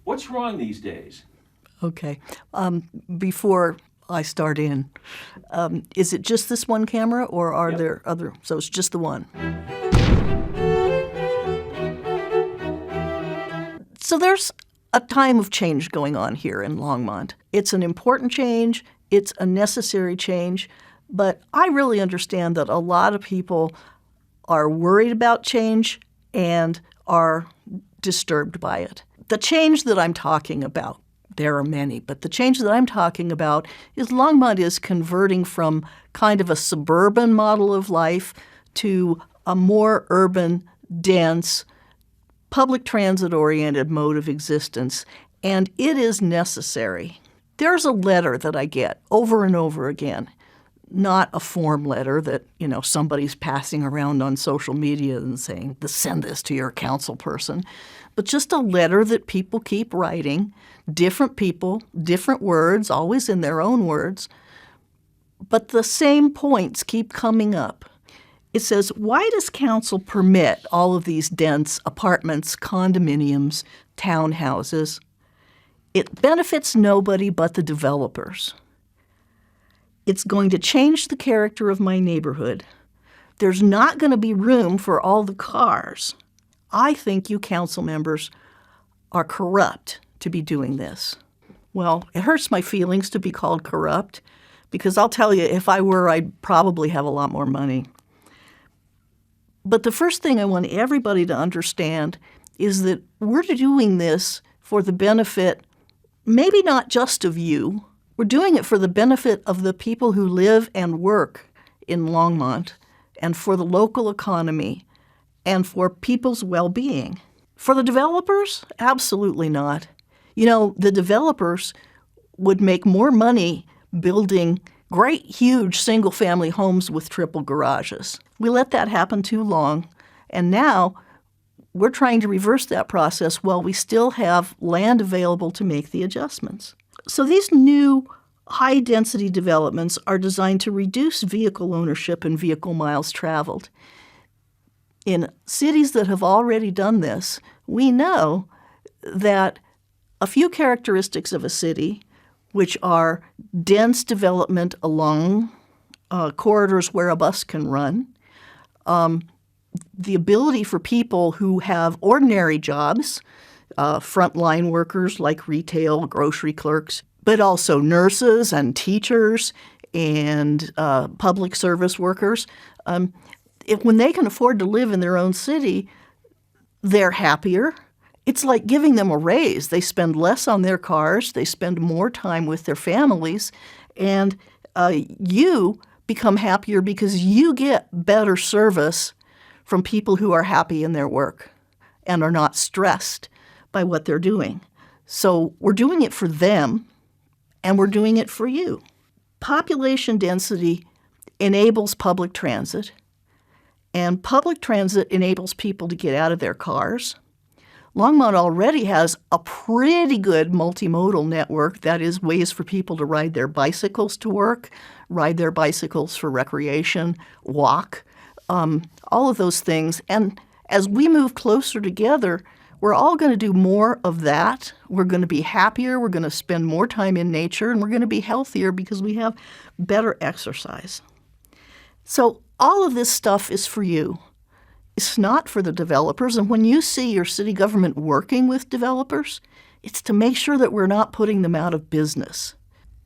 What's wrong these days? Okay. Before I start in, is it just this one camera, or are there other? So it's just the one. So there's a time of change going on here in Longmont. It's an important change. It's a necessary change. But I really understand that a lot of people are worried about change and are disturbed by it. The change that I'm talking about, there are many, but the change that I'm talking about is Longmont is converting from kind of a suburban model of life to a more urban, dense, public transit-oriented mode of existence, and it is necessary. There's a letter that I get over and over again, not a form letter that, somebody's passing around on social media and saying, send this to your council person, but just a letter that people keep writing, different people, different words, always in their own words, but the same points keep coming up. It says, why does council permit all of these dense apartments, condominiums, townhouses? It benefits nobody but the developers. It's going to change the character of my neighborhood. There's not going to be room for all the cars. I think you council members are corrupt to be doing this. Well, it hurts my feelings to be called corrupt, because I'll tell you, if I were, I'd probably have a lot more money. But the first thing I want everybody to understand is that we're doing this for the benefit, maybe not just of you. We're doing it for the benefit of the people who live and work in Longmont, and for the local economy, and for people's well-being. For the developers, absolutely not. The developers would make more money building great, huge single-family homes with triple garages. We let that happen too long, and now we're trying to reverse that process while we still have land available to make the adjustments. So these new high-density developments are designed to reduce vehicle ownership and vehicle miles traveled. In cities that have already done this, we know that a few characteristics of a city, which are dense development along corridors where a bus can run, the ability for people who have ordinary jobs, frontline workers like retail, grocery clerks, but also nurses and teachers and public service workers. When they can afford to live in their own city, they're happier. It's like giving them a raise. They spend less on their cars. They spend more time with their families. And you become happier because you get better service from people who are happy in their work and are not stressed by what they're doing. So we're doing it for them, and we're doing it for you. Population density enables public transit, and public transit enables people to get out of their cars. Longmont already has a pretty good multimodal network, that is, ways for people to ride their bicycles to work, ride their bicycles for recreation, walk, all of those things. And as we move closer together, we're all going to do more of that. We're going to be happier. We're going to spend more time in nature, and we're going to be healthier because we have better exercise. So all of this stuff is for you. It's not for the developers. And when you see your city government working with developers, it's to make sure that we're not putting them out of business.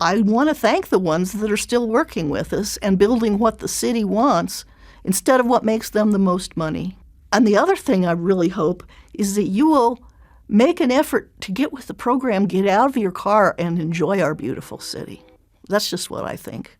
I want to thank the ones that are still working with us and building what the city wants instead of what makes them the most money. And the other thing I really hope is that you will make an effort to get with the program, get out of your car, and enjoy our beautiful city. That's just what I think.